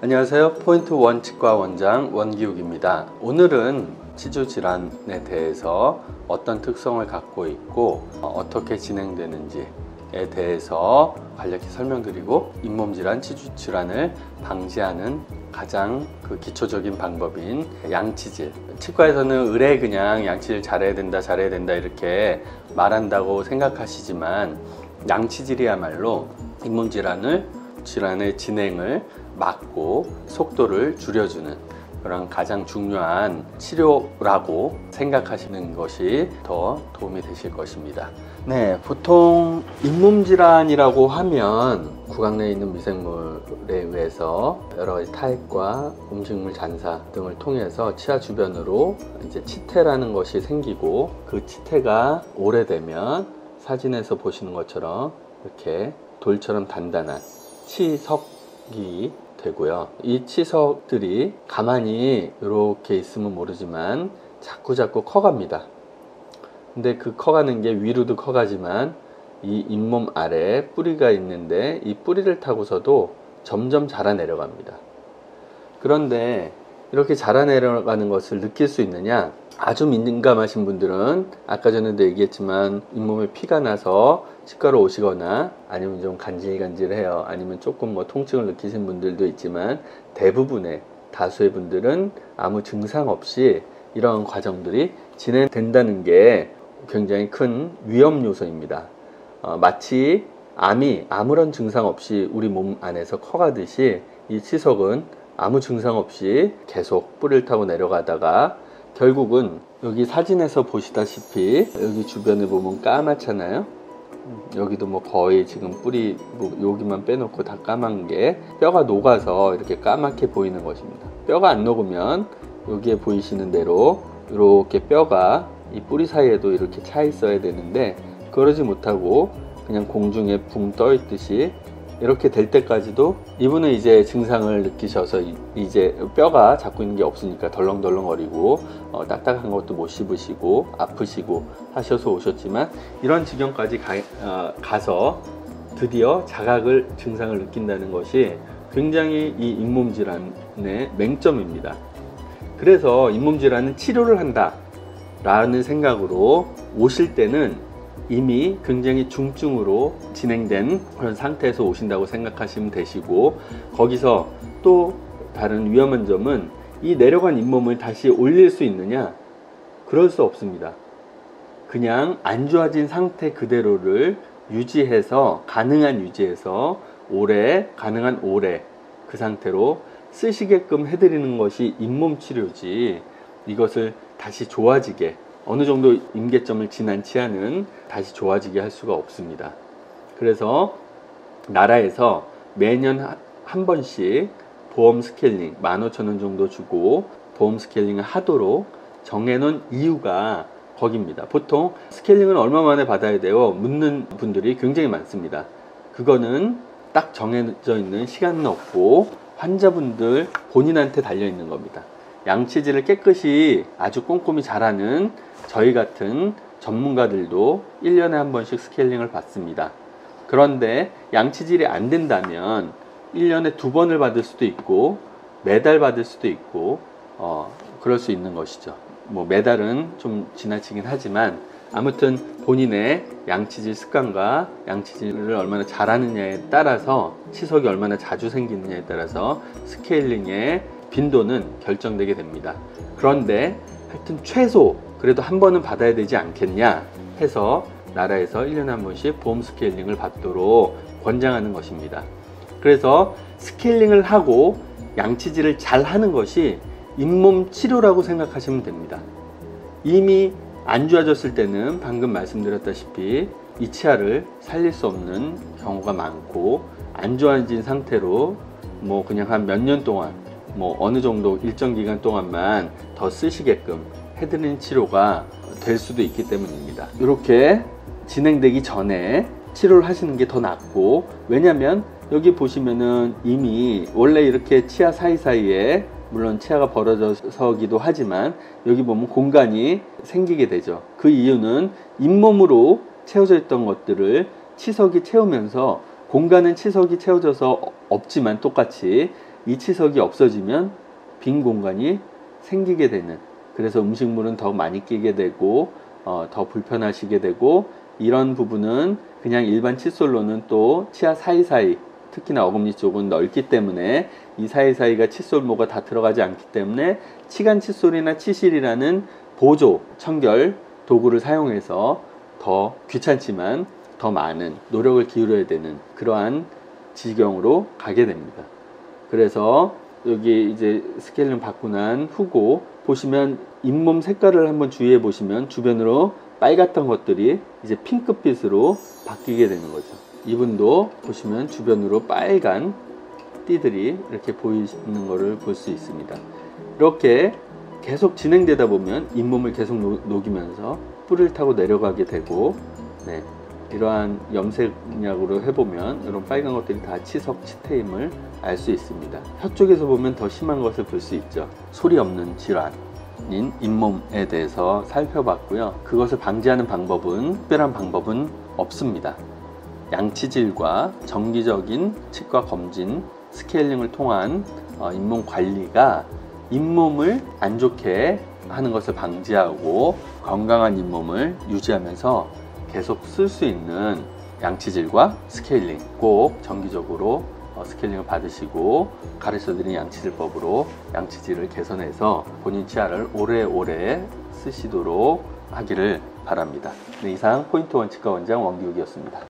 안녕하세요. 포인트 원 치과 원장 원기욱입니다. 오늘은 치주 질환에 대해서 어떤 특성을 갖고 있고 어떻게 진행되는지에 대해서 간략히 설명드리고 잇몸 질환, 치주 질환을 방지하는 가장 기초적인 방법인 양치질. 치과에서는 의뢰 그냥 양치질 잘해야 된다 이렇게 말한다고 생각하시지만 양치질이야말로 잇몸 질환의 진행을 막고 속도를 줄여주는 그런 가장 중요한 치료라고 생각하시는 것이 더 도움이 되실 것입니다. 네, 보통 잇몸 질환이라고 하면 구강 내에 있는 미생물에 의해서 여러 가지 타액과 음식물 잔사 등을 통해서 치아 주변으로 이제 치태라는 것이 생기고, 그 치태가 오래되면 사진에서 보시는 것처럼 이렇게 돌처럼 단단한 치석이 되고요. 이 치석들이 가만히 이렇게 있으면 모르지만 자꾸 커갑니다. 근데 그 커가는 게 위로도 커가지만 이 잇몸 아래에 뿌리가 있는데 이 뿌리를 타고서도 점점 자라내려갑니다. 그런데 이렇게 자라내려가는 것을 느낄 수 있느냐? 아주 민감하신 분들은 아까 전에도 얘기했지만 잇몸에 피가 나서 치과로 오시거나 아니면 좀 간질간질해요. 아니면 조금 통증을 느끼신 분들도 있지만 대부분의 다수의 분들은 아무 증상 없이 이런 과정들이 진행된다는 게 굉장히 큰 위험 요소입니다. 마치 암이 아무런 증상 없이 우리 몸 안에서 커가듯이 이 치석은 아무 증상 없이 계속 뿌리를 타고 내려가다가 결국은 여기 사진에서 보시다시피 여기 주변에 보면 까맣잖아요. 여기도 거의 지금 뿌리 여기만 빼놓고 다 까만 게 뼈가 녹아서 이렇게 까맣게 보이는 것입니다. 뼈가 안 녹으면 여기에 보이시는 대로 이렇게 뼈가 이 뿌리 사이에도 이렇게 차 있어야 되는데 그러지 못하고 그냥 공중에 붕 떠 있듯이 이렇게 될 때까지도 이분은 이제 증상을 느끼셔서 이제 뼈가 잡고 있는 게 없으니까 덜렁덜렁거리고 딱딱한 것도 못 씹으시고 아프시고 하셔서 오셨지만 이런 지경까지 가서 드디어 증상을 느낀다는 것이 굉장히 이 잇몸 질환의 맹점입니다. 그래서 잇몸 질환은 치료를 한다 라는 생각으로 오실 때는 이미 굉장히 중증으로 진행된 그런 상태에서 오신다고 생각하시면 되시고, 거기서 또 다른 위험한 점은 이 내려간 잇몸을 다시 올릴 수 있느냐? 그럴 수 없습니다. 그냥 안 좋아진 상태 그대로를 가능한 유지해서 가능한 오래 그 상태로 쓰시게끔 해드리는 것이 잇몸 치료지, 이것을 다시 좋아지게 어느 정도 임계점을 지난 치아는 다시 좋아지게 할 수가 없습니다. 그래서 나라에서 매년 한 번씩 보험 스케일링 15,000원 정도 주고 보험 스케일링을 하도록 정해놓은 이유가 거기입니다. 보통 스케일링은 얼마 만에 받아야 돼요? 묻는 분들이 굉장히 많습니다. 그거는 딱 정해져 있는 시간은 없고 환자분들 본인한테 달려있는 겁니다. 양치질을 깨끗이 아주 꼼꼼히 잘하는 저희 같은 전문가들도 1년에 한 번씩 스케일링을 받습니다. 그런데 양치질이 안 된다면 1년에 2번을 받을 수도 있고 매달 받을 수도 있고 그럴 수 있는 것이죠. 매달은 좀 지나치긴 하지만 아무튼 본인의 양치질 습관과 양치질을 얼마나 잘하느냐에 따라서 치석이 얼마나 자주 생기느냐에 따라서 스케일링의 빈도는 결정되게 됩니다. 그런데 하여튼 최소 그래도 한 번은 받아야 되지 않겠냐 해서 나라에서 1년에 한 번씩 보험 스케일링을 받도록 권장하는 것입니다. 그래서 스케일링을 하고 양치질을 잘 하는 것이 잇몸 치료라고 생각하시면 됩니다. 이미 안 좋아졌을 때는 방금 말씀드렸다시피 이 치아를 살릴 수 없는 경우가 많고, 안 좋아진 상태로 그냥 한 몇 년 동안 어느 정도 일정 기간 동안만 더 쓰시게끔 해드리는 치료가 될 수도 있기 때문입니다. 이렇게 진행되기 전에 치료를 하시는 게 더 낫고, 왜냐면 여기 보시면은 이미 원래 이렇게 치아 사이사이에 물론 치아가 벌어져서기도 하지만 여기 보면 공간이 생기게 되죠. 그 이유는 잇몸으로 채워져 있던 것들을 치석이 채우면서 공간은 치석이 채워져서 없지만 똑같이 이 치석이 없어지면 빈 공간이 생기게 되는, 그래서 음식물은 더 많이 끼게 되고 더 불편하시게 되고, 이런 부분은 그냥 일반 칫솔로는 또 치아 사이사이, 특히나 어금니 쪽은 넓기 때문에 이 사이사이가 칫솔모가 다 들어가지 않기 때문에 치간 칫솔이나 치실이라는 보조 청결 도구를 사용해서 더 귀찮지만 더 많은 노력을 기울여야 되는 그러한 지경으로 가게 됩니다. 그래서 여기 이제 스케일링 받고 난 후고 보시면 잇몸 색깔을 한번 주의해 보시면 주변으로 빨갛던 것들이 이제 핑크빛으로 바뀌게 되는 거죠. 이분도 보시면 주변으로 빨간 띠들이 이렇게 보이는 것을 볼 수 있습니다. 이렇게 계속 진행되다 보면 잇몸을 계속 녹이면서 뿔을 타고 내려가게 되고, 네, 이러한 염색약으로 해보면 이런 빨간 것들이 다 치석 치태임을 알 수 있습니다. 혀 쪽에서 보면 더 심한 것을 볼 수 있죠. 소리 없는 질환인 잇몸에 대해서 살펴봤고요. 그것을 방지하는 방법은, 특별한 방법은 없습니다. 양치질과 정기적인 치과 검진, 스케일링을 통한 잇몸 관리가 잇몸을 안 좋게 하는 것을 방지하고 건강한 잇몸을 유지하면서 계속 쓸 수 있는 양치질과 스케일링, 꼭 정기적으로 스케일링을 받으시고 가르쳐드린 양치질법으로 양치질을 개선해서 본인 치아를 오래오래 쓰시도록 하기를 바랍니다. 네, 이상 포인트 원치과 원장 원기욱이었습니다.